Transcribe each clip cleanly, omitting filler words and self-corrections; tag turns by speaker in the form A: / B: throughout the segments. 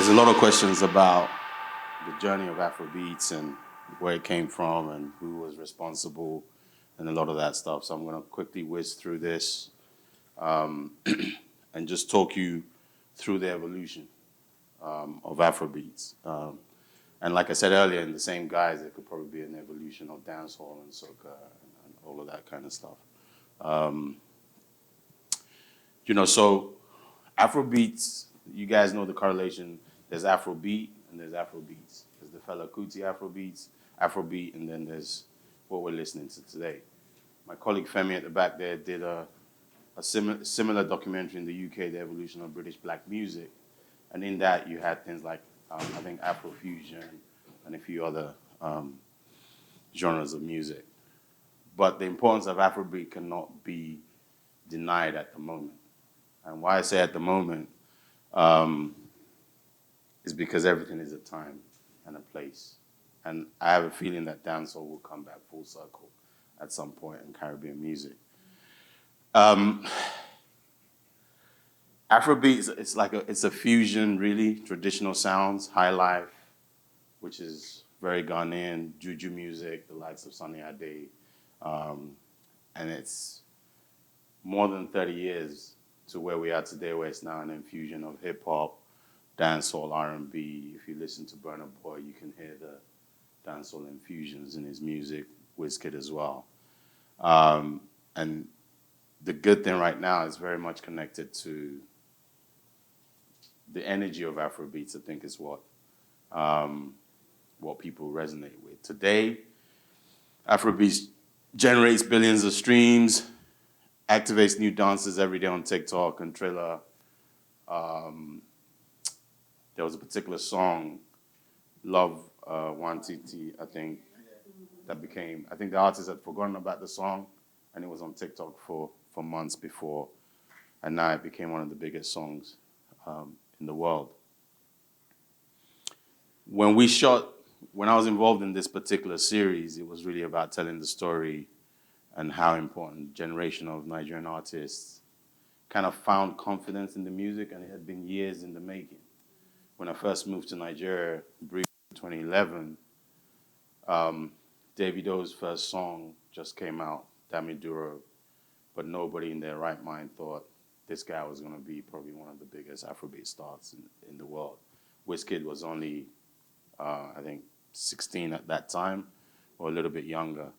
A: there's a lot of questions about the journey of Afrobeats and where it came from and who was responsible and a lot of that stuff. So I'm going to quickly whiz through this and just talk you through the evolution of Afrobeats. And like I said earlier, in the same guise, there could probably be an evolution of dancehall and soca and all of that kind of stuff. So Afrobeats, you guys know the correlation. There's Afrobeat and there's Afrobeats. There's the Fela Oke Afrobeats, Afrobeat, and then there's what we're listening to today. My colleague Femi at the back there did a similar documentary in the UK, The Evolution of British Black Music. And in that, you had things like, I think, Afrofusion and a few other genres of music. But the importance of Afrobeat cannot be denied at the moment. And why I say at the moment is because everything is a time and a place. And I have a feeling that dancehall will come back full circle at some point in Caribbean music. Afrobeats, it's a fusion, really, traditional sounds, high life, which is very Ghanaian, juju music, the likes of Sunny Ade, and it's more than 30 years to where we are today, where it's now an infusion of hip hop, dancehall, R&B. If you listen to Burna Boy, you can hear the dancehall infusions in his music, Wizkid as well. And the good thing right now is very much connected to the energy of Afrobeats, I think, is what people resonate with. Today, Afrobeats generates billions of streams, activates new dances every day on TikTok and Triller. There was a particular song, Love 1TT, I think, that became, I think the artist had forgotten about the song, and it was on TikTok for months before, and now it became one of the biggest songs in the world. When I was involved in this particular series, it was really about telling the story and how important generation of Nigerian artists kind of found confidence in the music, and it had been years in the making. When I first moved to Nigeria, briefly in 2011, Davido's first song just came out, Dami Duro, but nobody in their right mind thought this guy was going to be probably one of the biggest Afrobeat stars in the world. Wizkid was only, I think, 16 at that time, or a little bit younger.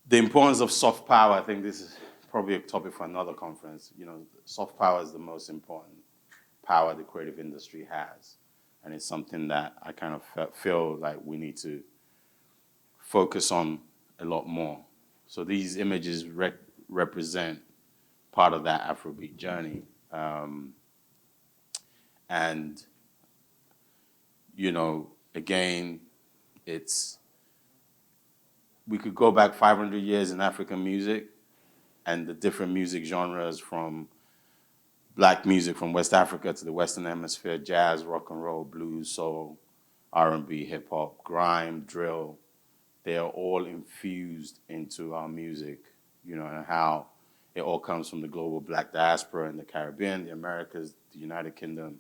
A: The importance of soft power, I think this is probably a topic for another conference. Soft power is the most important power the creative industry has. And it's something that I kind of feel like we need to focus on a lot more. So these images represent part of that Afrobeat journey. Again, we could go back 500 years in African music and the different music genres, from black music from West Africa to the Western Hemisphere, jazz, rock and roll, blues, soul, R&B, hip hop, grime, drill. They are all infused into our music, and how it all comes from the global black diaspora in the Caribbean, the Americas, the United Kingdom.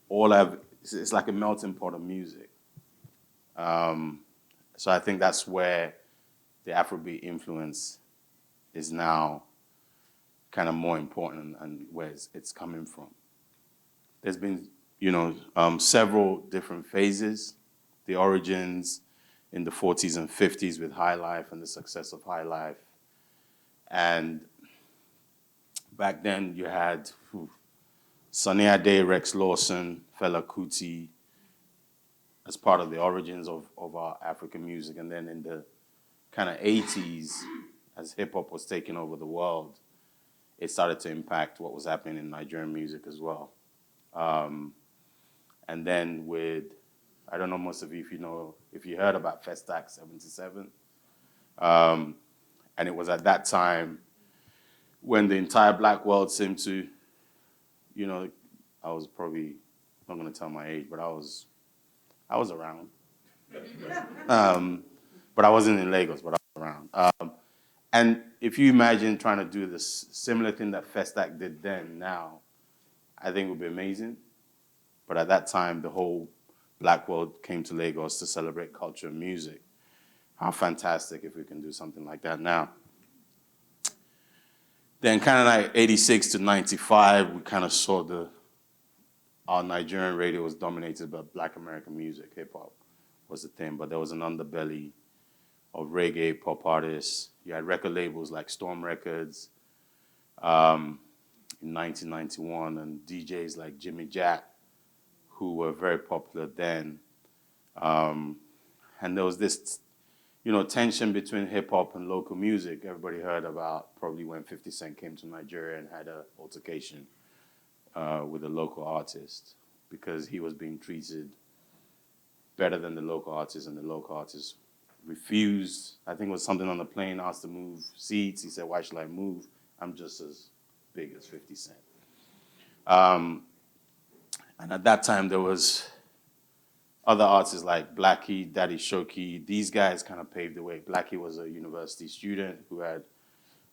A: It's like a melting pot of music. So I think that's where the Afrobeat influence is now kind of more important, and where it's coming from. There's been, several different phases. The origins in the 40s and 50s with High Life and the success of High Life. And back then you had Sunny Ade, Rex Lawson, Fela Kuti as part of the origins of our African music. And then in the kind of 80s, as hip-hop was taking over the world, it started to impact what was happening in Nigerian music as well. And then with, I don't know most of you if you heard about Festac 77. And it was at that time when the entire black world seemed to, I was probably, I'm not going to tell my age, but I was around. But I wasn't in Lagos, but I was around. And if you imagine trying to do this similar thing that Festac did then, now, I think it would be amazing. But at that time, the whole black world came to Lagos to celebrate culture and music. How fantastic if we can do something like that now. Then kind of like 86 to 95, we kind of saw our Nigerian radio was dominated by Black American music. Hip hop was the thing, but there was an underbelly of reggae, pop artists. You had record labels like Storm Records in 1991, and DJs like Jimmy Jack, who were very popular then. And there was this, tension between hip hop and local music. Everybody heard about probably when 50 Cent came to Nigeria and had an altercation with a local artist because he was being treated better than the local artist, and the local artist refused. I think it was something on the plane, asked to move seats. He said, "Why should I move? I'm just as big as 50 Cent." And at that time, there was other artists like Blackie, Daddy Shoki. These guys kind of paved the way. Blackie was a university student who had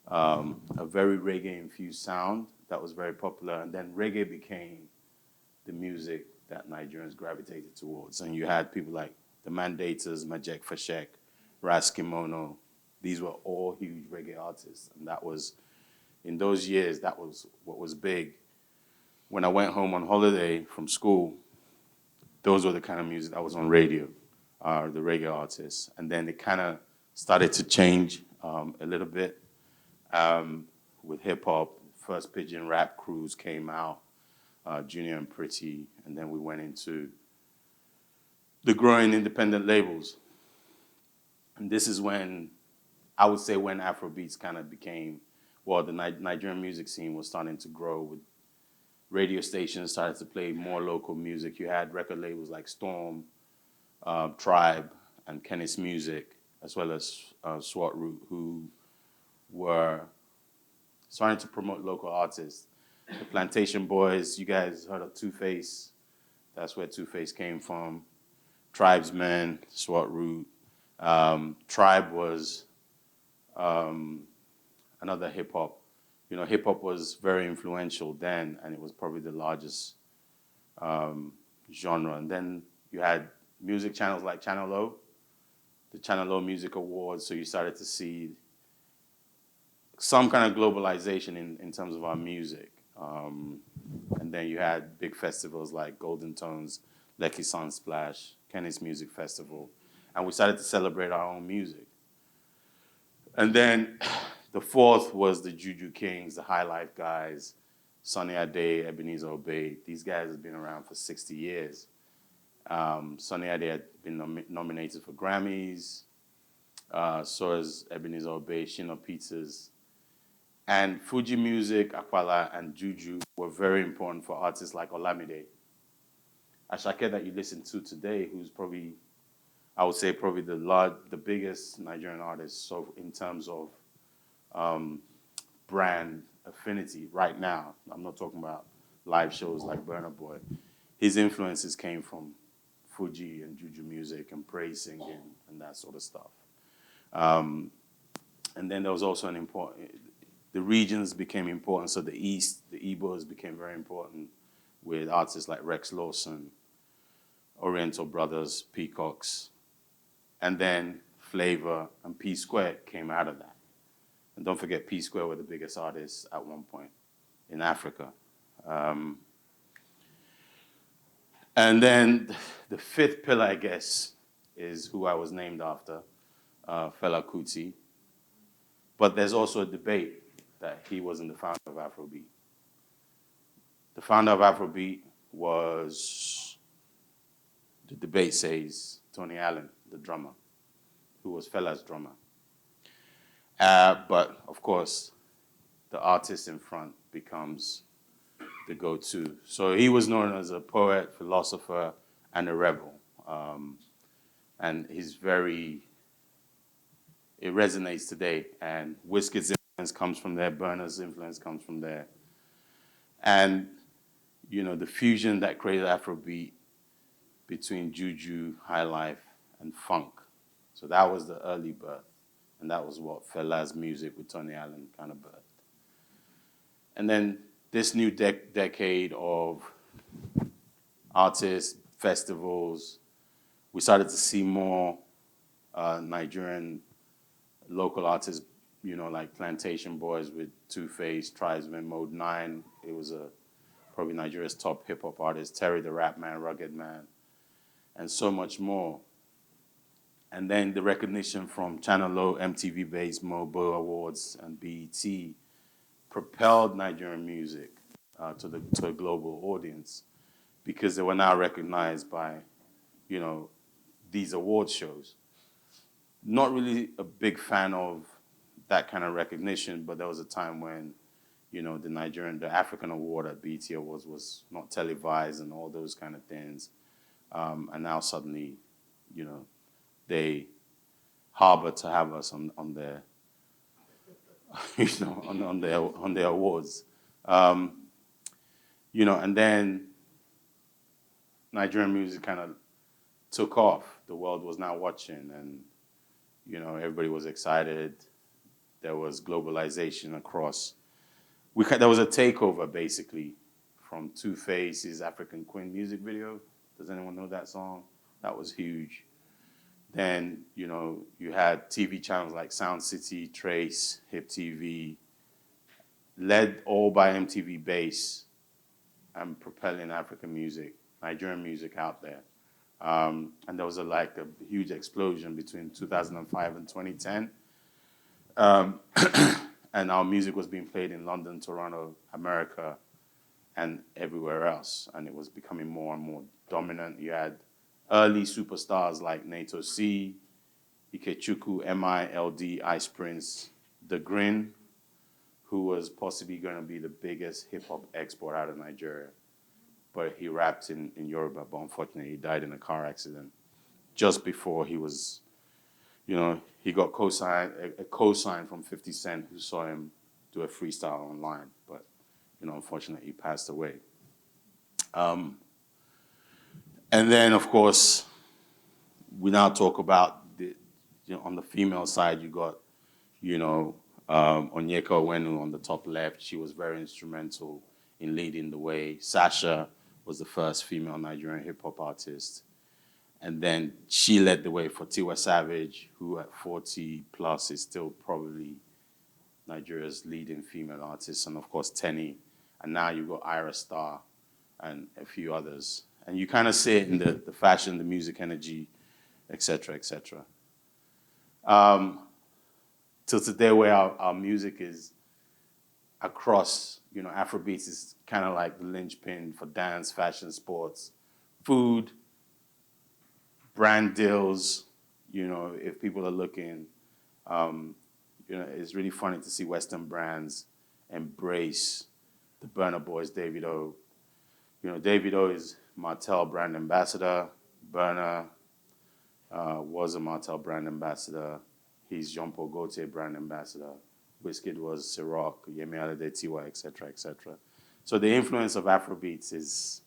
A: a very reggae-infused sound that was very popular. And then reggae became the music that Nigerians gravitated towards. And you had people like the Mandators, Majek Fashek, Ras Kimono. These were all huge reggae artists. And that was, in those years, that was what was big. When I went home on holiday from school, those were the kind of music that was on radio, the reggae artists. And then it kind of started to change a little bit with hip hop. First Pigeon rap crews came out, Junior and Pretty, and then we went into the growing independent labels. And this is when, I would say, when Afro Beats kind of became, well, the Nigerian music scene was starting to grow with radio stations started to play more local music. You had record labels like Storm, Tribe, and Kennis Music, as well as SWAT Root, who were starting to promote local artists. The Plantation Boys, you guys heard of Two-Face. That's where Two-Face came from. Tribesmen, SWAT Root. Tribe was another hip-hop. Hip-hop was very influential then, and it was probably the largest genre. And then you had music channels like Channel O, the Channel O Music Awards, so you started to see some kind of globalization in terms of our music. And then you had big festivals like Golden Tones, Lekki Sunsplash, Kenny's Music Festival, and we started to celebrate our own music. And then the fourth was the Juju Kings, the High Life guys, Sonny Ade, Ebenezer Obey. These guys have been around for 60 years. Sonny Ade had been nominated for Grammys, so has Ebenezer Obey, Shina Peters. And Fuji Music, Aquala, and Juju were very important for artists like Olamide. Ashake that you listen to today, who's probably, I would say probably the biggest Nigerian artist so in terms of brand affinity right now. I'm not talking about live shows like Burna Boy. His influences came from Fuji and Juju music and praise singing and that sort of stuff. And then there was also the regions became important. So the East, the Igbos became very important with artists like Rex Lawson, Oriental Brothers, Peacocks, and then Flavor and P Square came out of that. And don't forget, P Square were the biggest artists at one point in Africa. And then the fifth pillar, I guess, is who I was named after, Fela Kuti. But there's also a debate that he wasn't the founder of Afrobeat. The founder of Afrobeat was, the debate says, Tony Allen, the drummer, who was Fela's drummer. But of course, the artist in front becomes the go-to. So he was known as a poet, philosopher, and a rebel. And it resonates today. And Wizkid's influence comes from there, Burna's influence comes from there. And, the fusion that created Afrobeat between Juju, High Life, and Funk. So that was the early birth. And that was what Fela's music with Tony Allen kind of birthed. And then this new decade of artists, festivals. We started to see more Nigerian local artists, like Plantation Boys with Two Face, Tribesman, Mode 9. It was probably Nigeria's top hip hop artist, Terry the Rap Man, Rugged Man, and so much more. And then the recognition from Channel O, MTV-based Mobo Awards, and BET propelled Nigerian music to a global audience because they were now recognized by, these award shows. Not really a big fan of that kind of recognition, but there was a time when, the African award at BET Awards was not televised and all those kind of things. And now suddenly, they harbor to have us on their, on their awards. And then Nigerian music kind of took off. The world was now watching, and everybody was excited. There was globalization across. There was a takeover basically from Two Face's African Queen music video. Does anyone know that song? That was huge. Then, you had TV channels like Sound City, Trace, Hip TV, led all by MTV Base and propelling African music, Nigerian music out there. And there was a huge explosion between 2005 and 2010. And our music was being played in London, Toronto, America, and everywhere else. And it was becoming more and more dominant. You had early superstars like Nato C, Ikechukwu, MILD, Ice Prince, The Grin, who was possibly going to be the biggest hip-hop export out of Nigeria. But he rapped in Yoruba, but unfortunately he died in a car accident just before he was, he got a co-sign from 50 Cent, who saw him do a freestyle online. But, unfortunately he passed away. And then, of course, we now talk about, on the female side, you got, Onyeka Onwenu on the top left. She was very instrumental in leading the way. Sasha was the first female Nigerian hip-hop artist. And then she led the way for Tiwa Savage, who at 40 plus is still probably Nigeria's leading female artist. And of course, Tenny. And now you've got Ira Star and a few others. And you kind of see it in the fashion, the music energy, et cetera, et cetera. Till today, where our music is across, Afrobeats is kind of like the linchpin for dance, fashion, sports, food, brand deals. If people are looking, it's really funny to see Western brands embrace the Burna Boys, Davido. Davido is Martell brand ambassador. Burna was a Martell brand ambassador. He's Jean-Paul Gaultier brand ambassador. Wizkid was Ciroc, Yemi Alade, Tiwa, et cetera, et cetera. So the influence of Afrobeats is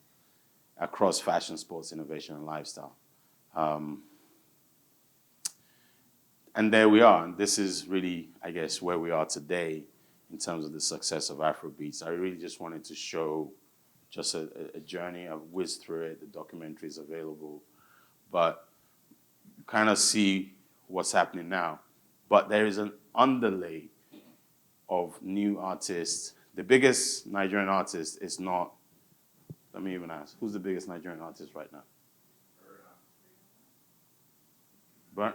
A: across fashion, sports, innovation, and lifestyle. And there we are. And this is really, I guess, where we are today in terms of the success of Afrobeats. I really just wanted to show just a journey. I've whizzed through it. The documentary is available. But kind of see what's happening now. But there is an underlay of new artists. The biggest Nigerian artist is not, let me even ask, who's the biggest Nigerian artist right now?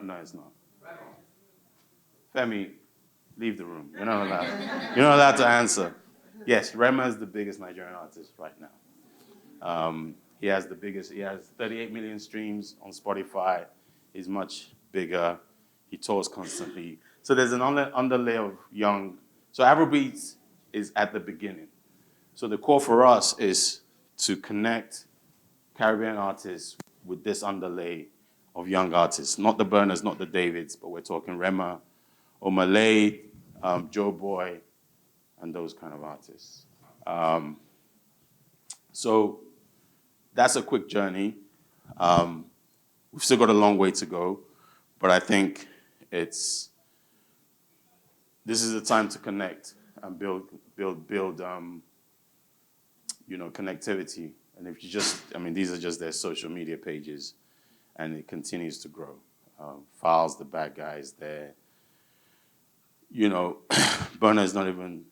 A: No, it's not. Femi, leave the room. You're not allowed. You're not allowed to answer. Yes, Rema is the biggest Nigerian artist right now. He has 38 million streams on Spotify. He's much bigger. He tours constantly. So there's an underlay of young. So Afrobeats is at the beginning. So the core for us is to connect Caribbean artists with this underlay of young artists. Not the Burners, not the Davids, but we're talking Rema, Omalay, Joe Boy, and those kind of artists. So that's a quick journey. We've still got a long way to go, but I think this is a time to connect and build connectivity And if you just, I mean, these are just their social media pages, and it continues to grow. Files, the bad guys there. You know, Burna's not even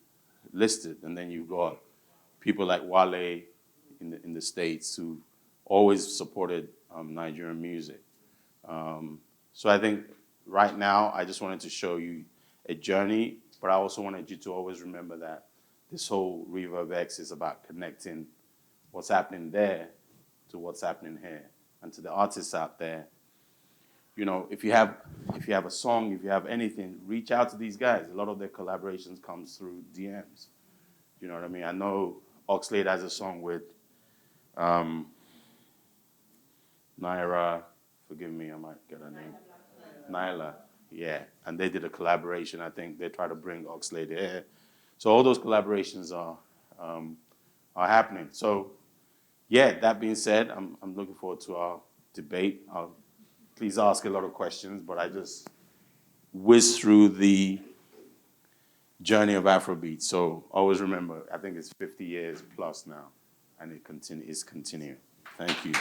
A: listed, and then you've got people like Wale in the States who always supported Nigerian music. So I think right now I just wanted to show you a journey, but I also wanted you to always remember that this whole RVRB is about connecting what's happening there to what's happening here. And to the artists out there, you know, if you have a song, if you have anything, reach out to these guys. A lot of their collaborations comes through DMs. You know what I mean? I know Oxlade has a song with Naira, forgive me, I might get her name. Nyla, yeah. And they did a collaboration. I think they try to bring Oxlade here. So all those collaborations are happening. So yeah, that being said, I'm looking forward to our debate. Please ask a lot of questions, but I just whiz through the journey of Afrobeats. So always remember, I think it's 50 years plus now, and it's continuing. Thank you.